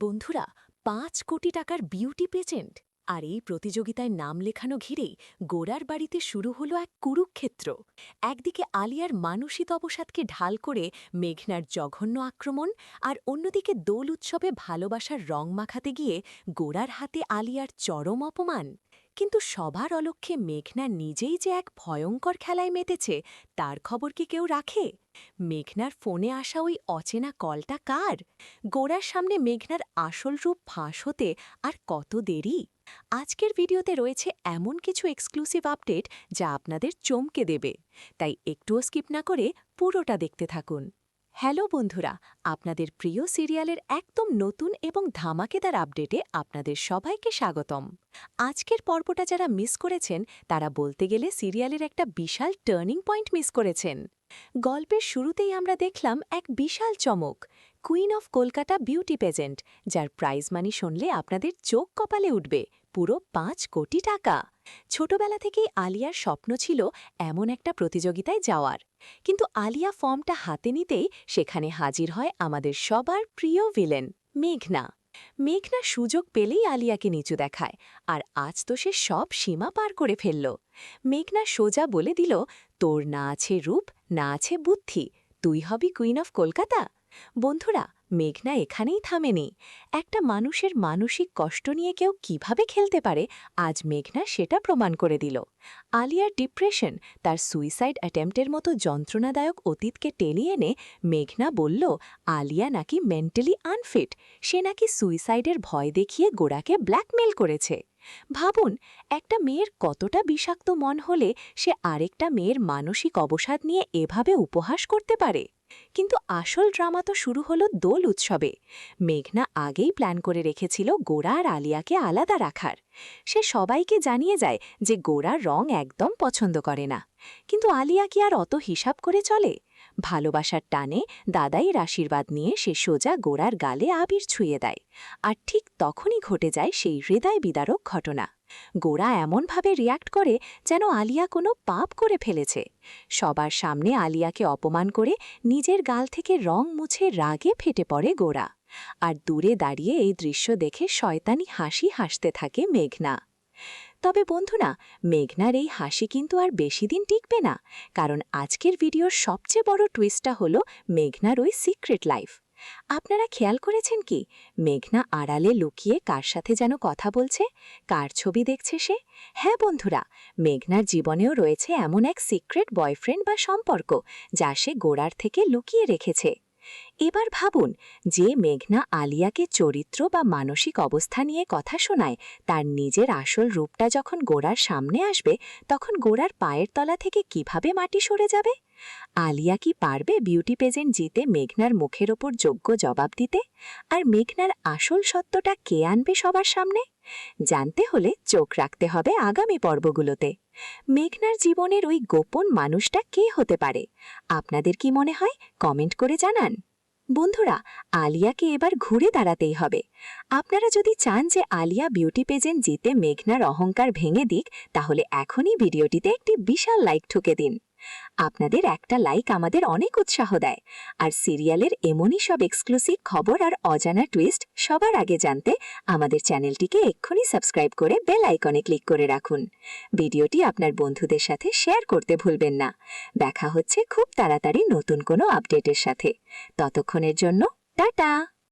বন্ধুরা, ৫ কোটি টাকার বিউটি পেজেন্ট আর এই প্রতিযোগিতায় নাম লেখানো ঘিরেই গোরার বাড়িতে শুরু হলো এক কুরুক্ষেত্র। একদিকে আলিয়ার মানসিক অবসাদকে ঢাল করে মেঘনার জঘন্য আক্রমণ, আর অন্যদিকে দোল উৎসবে ভালোবাসার রং মাখাতে গিয়ে গোরার হাতে আলিয়ার চরম অপমান। কিন্তু সবার অলক্ষ্যে মেঘনা নিজেই যে এক ভয়ঙ্কর খেলায় মেতেছে, তার খবর কি কেউ রাখে? মেঘনার ফোনে আসা ওই অচেনা কলটা কার? গোরার সামনে মেঘনার আসল রূপ ফাঁস হতে আর কত দেরি? আজকের ভিডিওতে রয়েছে এমন কিছু এক্সক্লুসিভ আপডেট যা আপনাদের চমকে দেবে, তাই একটুও স্কিপ না করে পুরোটা দেখতে থাকুন। হ্যালো বন্ধুরা, আপনাদের প্রিয় সিরিয়ালের একদম নতুন এবং ধামাকেদার আপডেটে আপনাদের সবাইকে স্বাগতম। আজকের পর্বটা যারা মিস করেছেন তারা বলতে গেলে সিরিয়ালের একটা বিশাল টার্নিং পয়েন্ট মিস করেছেন। গল্পের শুরুতেই আমরা দেখলাম এক বিশাল চমক, কুইন অফ কলকাতা বিউটি পেজেন্ট, যার প্রাইজ মানি শুনলে আপনাদের চোখ কপালে উঠবে পুরো ৫ কোটি টাকা। ছোটবেলা থেকেই আলিয়ার স্বপ্ন ছিল এমন একটা প্রতিযোগিতায় যাওয়ার, কিন্তু আলিয়া ফর্মটা হাতে নিতেই সেখানে হাজির হয় আমাদের সবার প্রিয় ভিলেন মেঘনা। মেঘনা সুযোগ পেলেই আলিয়াকে নিচু দেখায়, আর আজ তো সে সব সীমা পার করে ফেলল। মেঘনা সোজা বলে দিল, তোর না আছে রূপ, না আছে বুদ্ধি, তুই হবি কুইন অফ কলকাতা। বন্ধুরা, মেঘনা এখানেই থামেনি। একটা মানুষের মানসিক কষ্ট নিয়ে কেউ কিভাবে খেলতে পারে, আজ মেঘনা সেটা প্রমাণ করে দিল। আলিয়ার ডিপ্রেশন, তার সুইসাইড অ্যাটেম্পটের মতো যন্ত্রণাদায়ক অতীতকে টেনে এনে মেঘনা বলল আলিয়া নাকি মেন্টালি আনফিট, সে নাকি সুইসাইডের ভয় দেখিয়ে গোরাকে ব্ল্যাকমেল করেছে। ভাবুন, একটা মেয়ের কতটা বিষাক্ত মন হলে সে আরেকটা মেয়ের মানসিক অবসাদ নিয়ে এভাবে উপহাস করতে পারে। কিন্তু আসল ড্রামা তো শুরু হলো দোল উৎসবে। মেঘনা আগেই প্ল্যান করে রেখেছিল গোরা আর আলিয়াকে আলাদা রাখার। সে সবাইকে জানিয়ে যায় যে গোরা রং একদম পছন্দ করে না। কিন্তু আলিয়া কি আর অত হিসাব করে চলে? ভালোবাসার টানে দাদাইয়ের আশীর্বাদ নিয়ে সে সোজা গোরার গালে আবির ছুঁয়ে দেয়। আর ঠিক তখনই ঘটে যায় সেই হৃদয় বিদারক ঘটনা। গোরা এমনভাবে রিয়্যাক্ট করে যেন আলিয়া কোনো পাপ করে ফেলেছে। সবার সামনে আলিয়াকে অপমান করে নিজের গাল থেকে রং মুছে রাগে ফেটে পড়ে গোরা। আর দূরে দাঁড়িয়ে এই দৃশ্য দেখে শয়তানি হাসি হাসতে থাকে মেঘনা। তবে বন্ধুরা, মেঘনার এই হাসি কিন্তু আর বেশি দিন টিকবে না, কারণ আজকের ভিডিওর সবচেয়ে বড় টুইস্টটা হলো মেঘনার ওই সিক্রেট লাইফ। আপনারা খেয়াল করেছেন কি, মেঘনা আড়ালে লুকিয়ে কার সাথে যেন কথা বলছে, কার ছবি দেখছে সে? হ্যাঁ বন্ধুরা, মেঘনার জীবনেও রয়েছে এমন এক সিক্রেট বয়ফ্রেন্ড বা সম্পর্ক যা সে গোরার থেকে লুকিয়ে রেখেছে। এবার ভাবুন, যে মেঘনা আলিয়াকে চরিত্র বা মানসিক অবস্থা নিয়ে কথা শোনায়, তার নিজের আসল রূপটা যখন গোরার সামনে আসবে, তখন গোরার পায়ের তলা থেকে কিভাবে মাটি সরে যাবে? আলিয়া কি পারবে বিউটি পেজেন্ট জিতে মেঘনার মুখের ওপর যোগ্য জবাব দিতে? আর মেঘনার আসল সত্যটা কে আনবে সবার সামনে? জানতে হলে চোখ রাখতে হবে আগামী পর্বগুলোতে। মেঘনার জীবনের ওই গোপন মানুষটা কে হতে পারে? আপনাদের কি মনে হয়? কমেন্ট করে জানান। বন্ধুরা, আলিয়াকে এবার ঘুরে দাঁড়াতেই হবে। আপনারা যদি চান যে আলিয়া বিউটি পেজেন্ট জিতে মেঘনার অহংকার ভেঙে দিক, তাহলে এখনই ভিডিওটিতে একটি বিশাল লাইক ঠুকে দিন। আপনাদের একটা লাইক আমাদের অনেক উৎসাহ দেয়। আর সিরিয়ালের এমনই সব এক্সক্লুসিভ খবর আর অজানা টুইস্ট সবার আগে জানতে আমাদের চ্যানেলটিকে এক্ষুনি সাবস্ক্রাইব করে বেল আইকনে ক্লিক করে রাখুন। ভিডিওটি আপনার বন্ধুদের সাথে শেয়ার করতে ভুলবেন না। দেখা হচ্ছে খুব তাড়াতাড়ি নতুন কোনো আপডেটের সাথে। ততক্ষণের জন্য টাটা।